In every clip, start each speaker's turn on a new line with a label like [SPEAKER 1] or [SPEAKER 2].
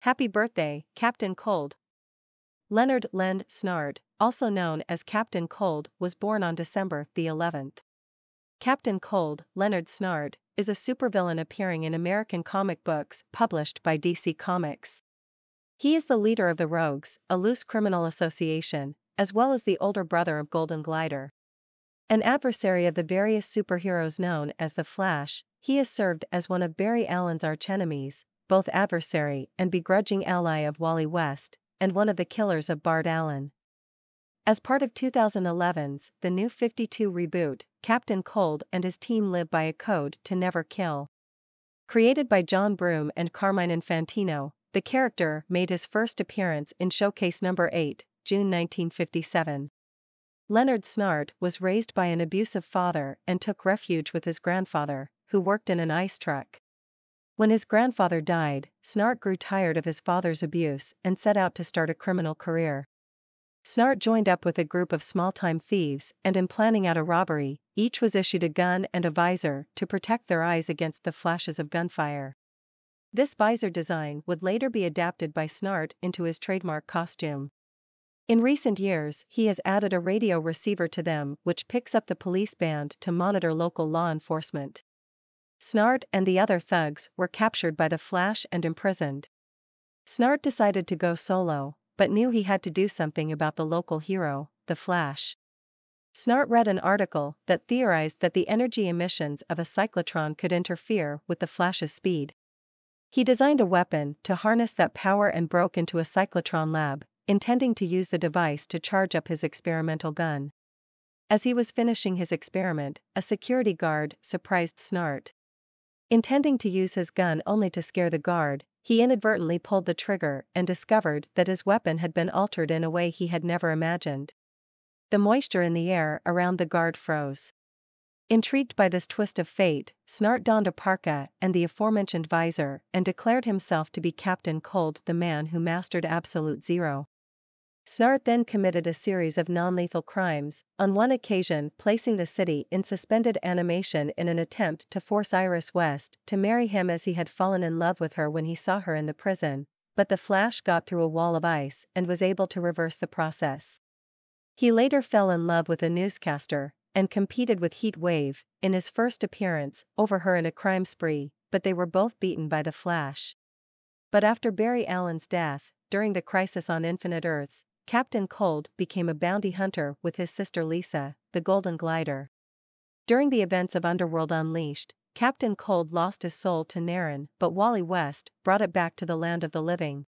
[SPEAKER 1] Happy birthday, Captain Cold. Leonard Len Snart, also known as Captain Cold, was born on December the 11th. Captain Cold, Leonard Snart, is a supervillain appearing in American comic books published by DC Comics. He is the leader of the Rogues, a loose criminal association, as well as the older brother of Golden Glider. An adversary of the various superheroes known as the Flash, he has served as one of Barry Allen's archenemies, both adversary and begrudging ally of Wally West, and one of the killers of Bart Allen. As part of 2011's The New 52 reboot, Captain Cold and his team live by a code to never kill. Created by John Broome and Carmine Infantino, the character made his first appearance in Showcase No. 8, June 1957. Leonard Snart was raised by an abusive father and took refuge with his grandfather, who worked in an ice truck. When his grandfather died, Snart grew tired of his father's abuse and set out to start a criminal career. Snart joined up with a group of small-time thieves, and in planning out a robbery, each was issued a gun and a visor to protect their eyes against the flashes of gunfire. This visor design would later be adapted by Snart into his trademark costume. In recent years, he has added a radio receiver to them which picks up the police band to monitor local law enforcement. Snart and the other thugs were captured by the Flash and imprisoned. Snart decided to go solo, but knew he had to do something about the local hero, the Flash. Snart read an article that theorized that the energy emissions of a cyclotron could interfere with the Flash's speed. He designed a weapon to harness that power and broke into a cyclotron lab, intending to use the device to charge up his experimental gun. As he was finishing his experiment, a security guard surprised Snart. Intending to use his gun only to scare the guard, he inadvertently pulled the trigger and discovered that his weapon had been altered in a way he had never imagined. The moisture in the air around the guard froze. Intrigued by this twist of fate, Snart donned a parka and the aforementioned visor and declared himself to be Captain Cold, the man who mastered Absolute Zero. Snart then committed a series of non-lethal crimes, on one occasion placing the city in suspended animation in an attempt to force Iris West to marry him as he had fallen in love with her when he saw her in the prison, but the Flash got through a wall of ice and was able to reverse the process. He later fell in love with a newscaster, and competed with Heat Wave, in his first appearance, over her in a crime spree, but they were both beaten by the Flash. But after Barry Allen's death, during the Crisis on Infinite Earths, Captain Cold became a bounty hunter with his sister Lisa, the Golden Glider. During the events of Underworld Unleashed, Captain Cold lost his soul to Naren, but Wally West brought it back to the land of the living.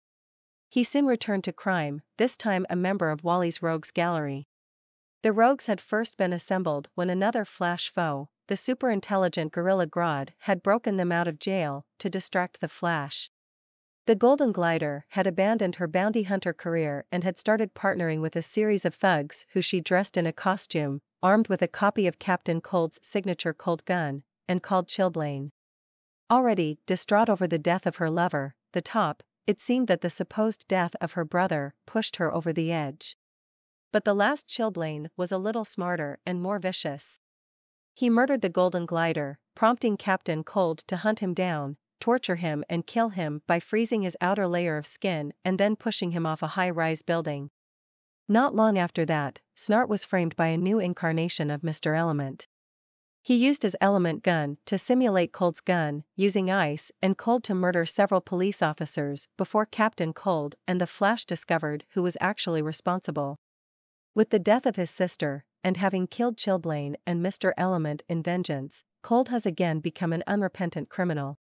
[SPEAKER 1] He soon returned to crime, this time a member of Wally's Rogues Gallery. The Rogues had first been assembled when another Flash foe, the super-intelligent Gorilla Grodd, had broken them out of jail to distract the Flash. The Golden Glider had abandoned her bounty hunter career and had started partnering with a series of thugs who she dressed in a costume, armed with a copy of Captain Cold's signature Cold gun, and called Chilblain. Already distraught over the death of her lover, the Top, it seemed that the supposed death of her brother pushed her over the edge. But the last Chilblain was a little smarter and more vicious. He murdered the Golden Glider, prompting Captain Cold to hunt him down, torture him and kill him by freezing his outer layer of skin and then pushing him off a high-rise building. Not long after that, Snart was framed by a new incarnation of Mr. Element. He used his Element gun to simulate Cold's gun, using ice and cold to murder several police officers before Captain Cold and the Flash discovered who was actually responsible. With the death of his sister, and having killed Chilblain and Mr. Element in vengeance, Cold has again become an unrepentant criminal.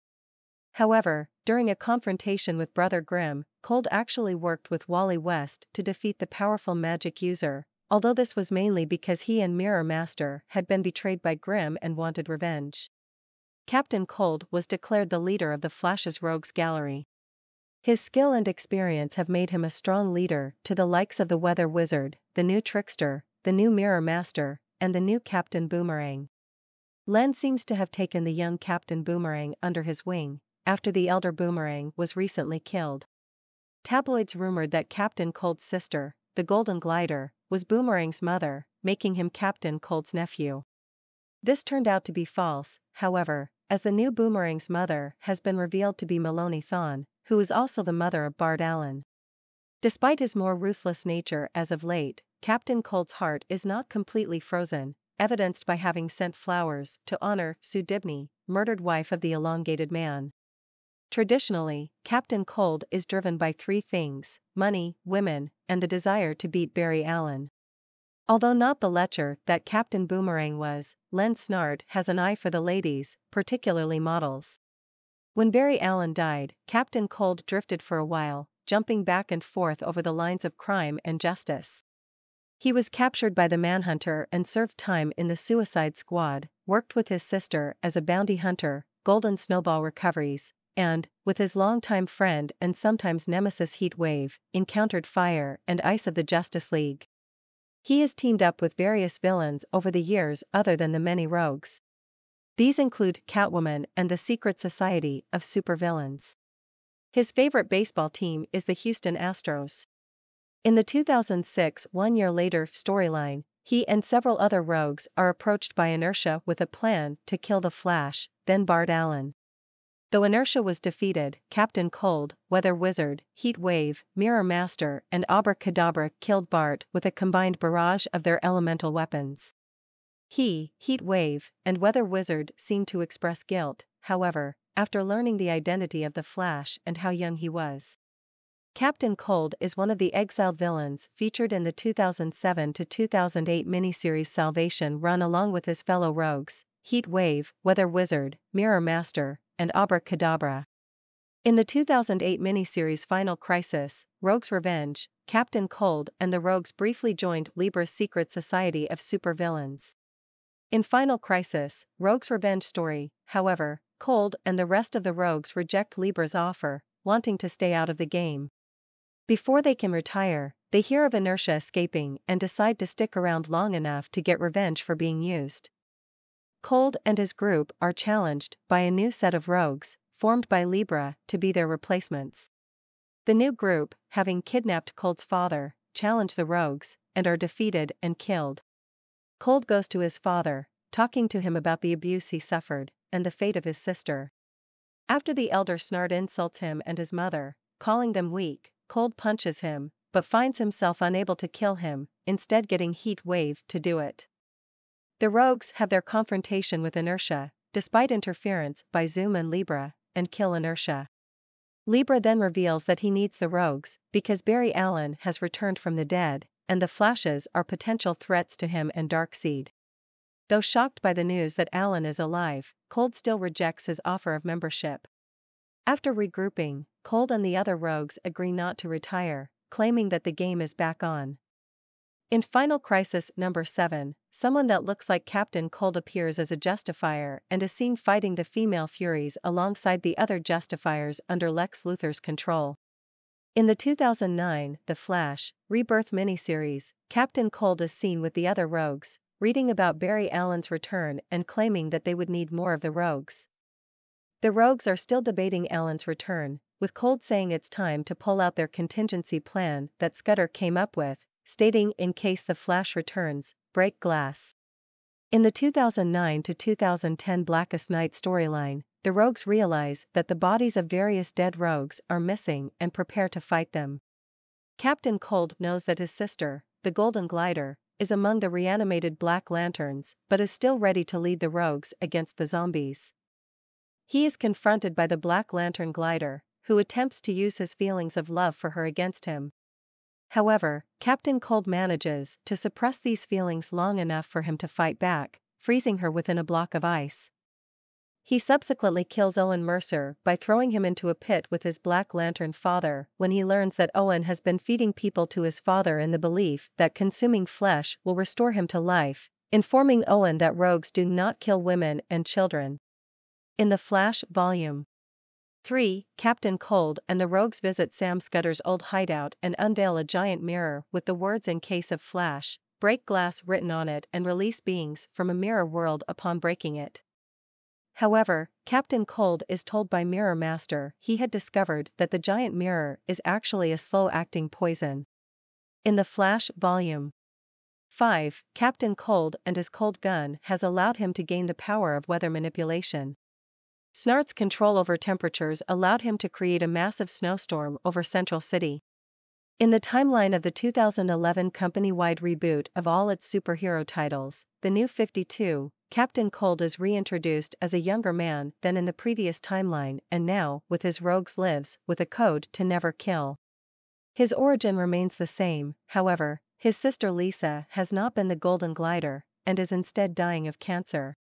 [SPEAKER 1] However, during a confrontation with Brother Grimm, Cold actually worked with Wally West to defeat the powerful magic user, although this was mainly because he and Mirror Master had been betrayed by Grimm and wanted revenge. Captain Cold was declared the leader of the Flash's Rogues Gallery. His skill and experience have made him a strong leader to the likes of the Weather Wizard, the new Trickster, the new Mirror Master, and the new Captain Boomerang. Len seems to have taken the young Captain Boomerang under his wing, after the elder Boomerang was recently killed. Tabloids rumored that Captain Cold's sister, the Golden Glider, was Boomerang's mother, making him Captain Cold's nephew. This turned out to be false, however, as the new Boomerang's mother has been revealed to be Maloney Thawne, who is also the mother of Bart Allen. Despite his more ruthless nature as of late, Captain Cold's heart is not completely frozen, evidenced by having sent flowers to honor Sue Dibney, murdered wife of the elongated man. Traditionally, Captain Cold is driven by three things: money, women, and the desire to beat Barry Allen. Although not the lecher that Captain Boomerang was, Len Snart has an eye for the ladies, particularly models. When Barry Allen died, Captain Cold drifted for a while, jumping back and forth over the lines of crime and justice. He was captured by the Manhunter and served time in the Suicide Squad, worked with his sister as a bounty hunter, Golden Snowball Recoveries, and, with his longtime friend and sometimes nemesis Heat Wave, encountered Fire and Ice of the Justice League. He has teamed up with various villains over the years other than the many rogues. These include Catwoman and the Secret Society of Supervillains. His favorite baseball team is the Houston Astros. In the 2006 One Year Later storyline, he and several other rogues are approached by Inertia with a plan to kill the Flash, then Bart Allen. Though Inertia was defeated, Captain Cold, Weather Wizard, Heat Wave, Mirror Master, and Abracadabra killed Bart with a combined barrage of their elemental weapons. He, Heat Wave, and Weather Wizard seemed to express guilt, however, after learning the identity of the Flash and how young he was. Captain Cold is one of the exiled villains featured in the 2007 to 2008 miniseries Salvation run along with his fellow rogues, Heat Wave, Weather Wizard, Mirror Master, and Abracadabra. In the 2008 miniseries Final Crisis, Rogue's Revenge, Captain Cold and the Rogues briefly joined Libra's secret society of supervillains. In Final Crisis, Rogue's Revenge story, however, Cold and the rest of the Rogues reject Libra's offer, wanting to stay out of the game. Before they can retire, they hear of Inertia escaping and decide to stick around long enough to get revenge for being used. Cold and his group are challenged by a new set of rogues, formed by Libra, to be their replacements. The new group, having kidnapped Cold's father, challenge the rogues, and are defeated and killed. Cold goes to his father, talking to him about the abuse he suffered, and the fate of his sister. After the elder Snart insults him and his mother, calling them weak, Cold punches him, but finds himself unable to kill him, instead getting Heat Wave to do it. The rogues have their confrontation with Inertia, despite interference by Zoom and Libra, and kill Inertia. Libra then reveals that he needs the rogues, because Barry Allen has returned from the dead, and the Flashes are potential threats to him and Darkseid. Though shocked by the news that Allen is alive, Cold still rejects his offer of membership. After regrouping, Cold and the other rogues agree not to retire, claiming that the game is back on. In Final Crisis number 7, someone that looks like Captain Cold appears as a Justifier and is seen fighting the female Furies alongside the other Justifiers under Lex Luthor's control. In the 2009 The Flash Rebirth miniseries, Captain Cold is seen with the other rogues, reading about Barry Allen's return and claiming that they would need more of the rogues. The rogues are still debating Allen's return, with Cold saying it's time to pull out their contingency plan that Scudder came up with, stating in case the Flash returns, break glass. In the 2009 to 2010 Blackest Night storyline, the rogues realize that the bodies of various dead rogues are missing and prepare to fight them. Captain Cold knows that his sister, the Golden Glider, is among the reanimated Black Lanterns, but is still ready to lead the rogues against the zombies. He is confronted by the Black Lantern Glider, who attempts to use his feelings of love for her against him. However, Captain Cold manages to suppress these feelings long enough for him to fight back, freezing her within a block of ice. He subsequently kills Owen Mercer by throwing him into a pit with his Black Lantern father when he learns that Owen has been feeding people to his father in the belief that consuming flesh will restore him to life, informing Owen that rogues do not kill women and children. In The Flash Volume 3, Captain Cold and the rogues visit Sam Scudder's old hideout and unveil a giant mirror with the words "In case of Flash, break glass" written on it and release beings from a mirror world upon breaking it. However, Captain Cold is told by Mirror Master he had discovered that the giant mirror is actually a slow-acting poison. In The Flash Volume 5, Captain Cold and his cold gun has allowed him to gain the power of weather manipulation. Snart's control over temperatures allowed him to create a massive snowstorm over Central City. In the timeline of the 2011 company-wide reboot of all its superhero titles, The New 52, Captain Cold is reintroduced as a younger man than in the previous timeline and now, with his rogues lives with a code to never kill. His origin remains the same, however, his sister Lisa has not been the Golden Glider, and is instead dying of cancer.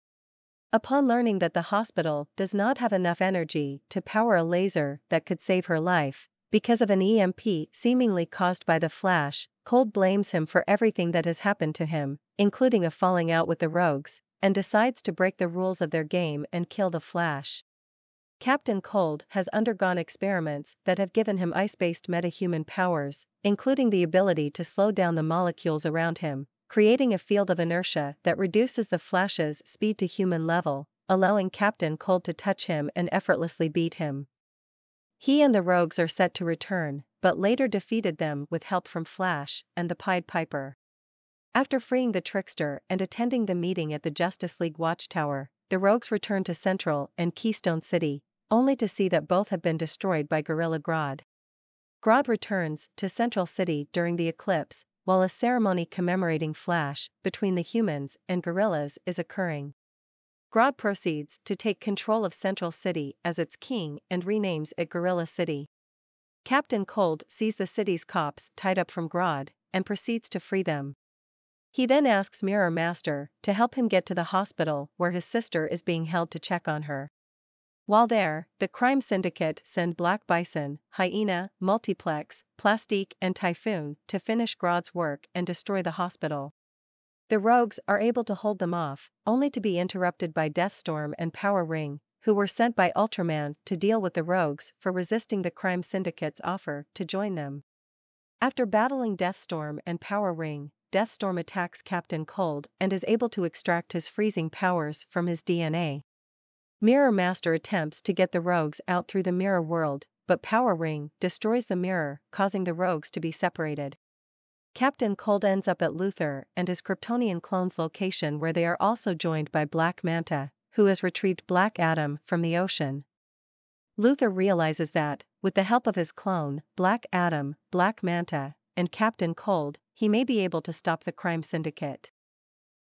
[SPEAKER 1] Upon learning that the hospital does not have enough energy to power a laser that could save her life, because of an EMP seemingly caused by the Flash, Cold blames him for everything that has happened to him, including a falling out with the Rogues, and decides to break the rules of their game and kill the Flash. Captain Cold has undergone experiments that have given him ice-based metahuman powers, including the ability to slow down the molecules around him, creating a field of inertia that reduces the Flash's speed to human level, allowing Captain Cold to touch him and effortlessly beat him. He and the Rogues are set to return, but later defeated them with help from Flash and the Pied Piper. After freeing the Trickster and attending the meeting at the Justice League Watchtower, the Rogues return to Central and Keystone City, only to see that both have been destroyed by Gorilla Grodd. Grodd returns to Central City during the eclipse, while a ceremony commemorating Flash between the humans and gorillas is occurring. Grodd proceeds to take control of Central City as its king and renames it Gorilla City. Captain Cold sees the city's cops tied up from Grodd and proceeds to free them. He then asks Mirror Master to help him get to the hospital where his sister is being held to check on her. While there, the crime syndicate send Black Bison, Hyena, Multiplex, Plastique and Typhoon to finish Grodd's work and destroy the hospital. The Rogues are able to hold them off, only to be interrupted by Deathstorm and Power Ring, who were sent by Ultraman to deal with the Rogues for resisting the crime syndicate's offer to join them. After battling Deathstorm and Power Ring, Deathstorm attacks Captain Cold and is able to extract his freezing powers from his DNA. Mirror Master attempts to get the Rogues out through the mirror world, but Power Ring destroys the mirror, causing the Rogues to be separated. Captain Cold ends up at Luthor and his Kryptonian clone's location, where they are also joined by Black Manta, who has retrieved Black Adam from the ocean. Luthor realizes that, with the help of his clone, Black Adam, Black Manta, and Captain Cold, he may be able to stop the crime syndicate.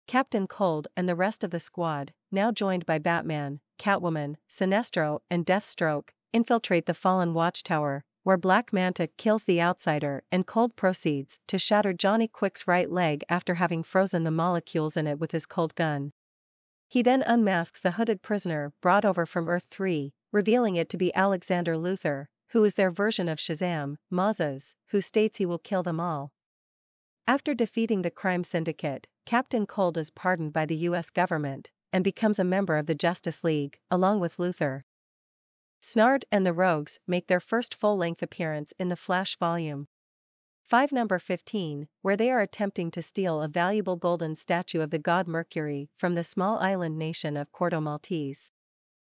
[SPEAKER 1] Captain Cold and the rest of the squad, now joined by Batman, Catwoman, Sinestro, and Deathstroke, infiltrate the fallen Watchtower, where Black Manta kills the Outsider and Cold proceeds to shatter Johnny Quick's right leg after having frozen the molecules in it with his cold gun. He then unmasks the hooded prisoner brought over from Earth-3, revealing it to be Alexander Luthor, who is their version of Shazam, Mazes, who states he will kill them all. After defeating the crime syndicate, Captain Cold is pardoned by the US government and becomes a member of the Justice League, along with Luthor. Snart and the Rogues make their first full-length appearance in the Flash volume 5 number 15, where they are attempting to steal a valuable golden statue of the god Mercury from the small island nation of Corto Maltese.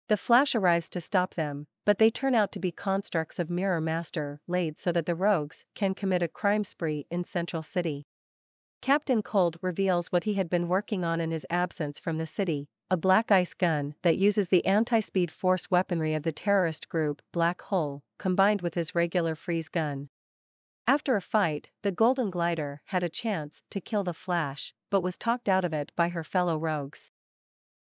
[SPEAKER 1] The Flash arrives to stop them, but they turn out to be constructs of Mirror Master laid so that the Rogues can commit a crime spree in Central City. Captain Cold reveals what he had been working on in his absence from the city, a black ice gun that uses the anti-speed force weaponry of the terrorist group Black Hole, combined with his regular freeze gun. After a fight, the Golden Glider had a chance to kill the Flash, but was talked out of it by her fellow Rogues.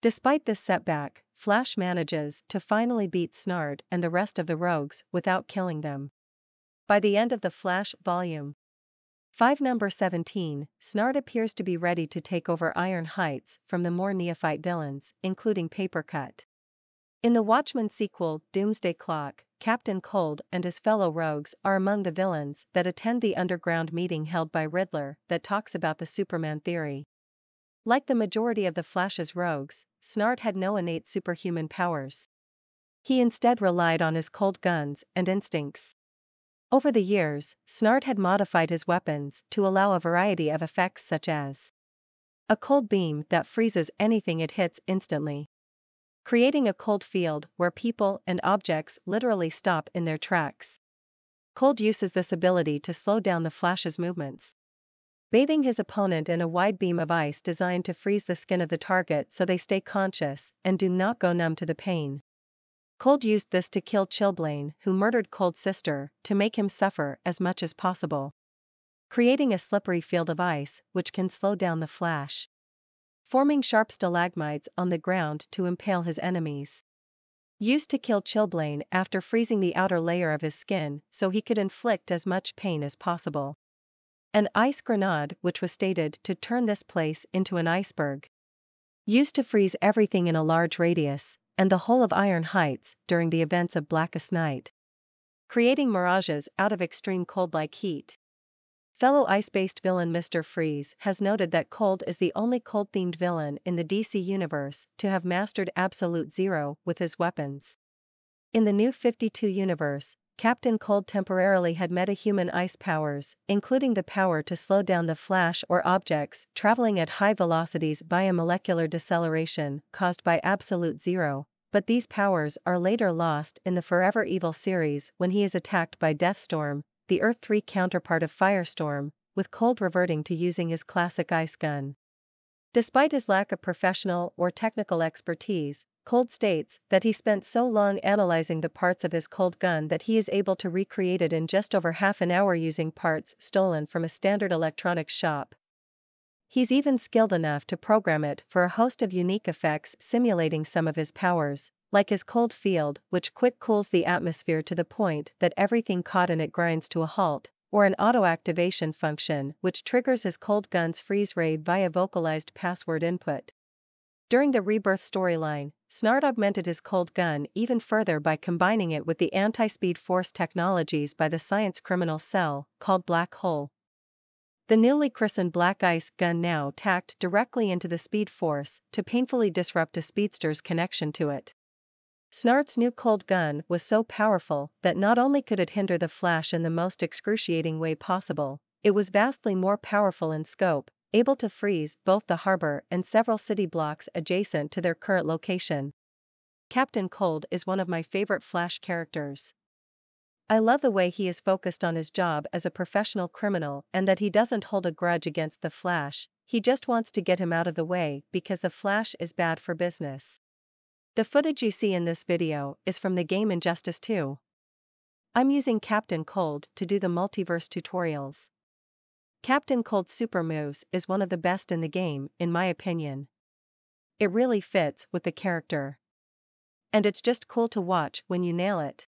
[SPEAKER 1] Despite this setback, Flash manages to finally beat Snart and the rest of the Rogues without killing them. By the end of the Flash volume 5 number 17, Snart appears to be ready to take over Iron Heights from the more neophyte villains, including Papercut. In the Watchmen sequel, Doomsday Clock, Captain Cold and his fellow Rogues are among the villains that attend the underground meeting held by Riddler that talks about the Superman theory. Like the majority of the Flash's Rogues, Snart had no innate superhuman powers. He instead relied on his cold guns and instincts. Over the years, Snart had modified his weapons to allow a variety of effects, such as a cold beam that freezes anything it hits instantly, creating a cold field where people and objects literally stop in their tracks. Cold uses this ability to slow down the Flash's movements, bathing his opponent in a wide beam of ice designed to freeze the skin of the target so they stay conscious and do not go numb to the pain. Cold used this to kill Chilblain, who murdered Cold's sister, to make him suffer as much as possible, creating a slippery field of ice which can slow down the Flash, forming sharp stalagmites on the ground to impale his enemies. Used to kill Chilblain after freezing the outer layer of his skin so he could inflict as much pain as possible. An ice grenade, which was stated to turn this place into an iceberg. Used to freeze everything in a large radius, and the whole of Iron Heights during the events of Blackest Night, creating mirages out of extreme cold-like heat. Fellow ice-based villain Mr. Freeze has noted that Cold is the only cold-themed villain in the DC universe to have mastered Absolute Zero with his weapons. In the New 52 universe, Captain Cold temporarily had metahuman ice powers, including the power to slow down the Flash or objects traveling at high velocities via molecular deceleration caused by Absolute Zero, but these powers are later lost in the Forever Evil series when he is attacked by Deathstorm, the Earth 3 counterpart of Firestorm, with Cold reverting to using his classic ice gun. Despite his lack of professional or technical expertise, Cold states that he spent so long analyzing the parts of his Cold gun that he is able to recreate it in just over half an hour using parts stolen from a standard electronics shop. He's even skilled enough to program it for a host of unique effects simulating some of his powers, like his Cold Field, which quick cools the atmosphere to the point that everything caught in it grinds to a halt, or an auto-activation function which triggers his Cold gun's freeze raid via vocalized password input. During the Rebirth storyline, Snart augmented his Cold gun even further by combining it with the anti-Speed Force technologies by the science criminal cell, called Black Hole. The newly christened Black Ice gun now tacked directly into the Speed Force to painfully disrupt a speedster's connection to it. Snart's new Cold gun was so powerful that not only could it hinder the Flash in the most excruciating way possible, it was vastly more powerful in scope, able to freeze both the harbor and several city blocks adjacent to their current location. Captain Cold is one of my favorite Flash characters. I love the way he is focused on his job as a professional criminal and that he doesn't hold a grudge against the Flash, he just wants to get him out of the way because the Flash is bad for business. The footage you see in this video is from the game Injustice 2. I'm using Captain Cold to do the multiverse tutorials. Captain Cold's super moves is one of the best in the game, in my opinion. It really fits with the character. And it's just cool to watch when you nail it.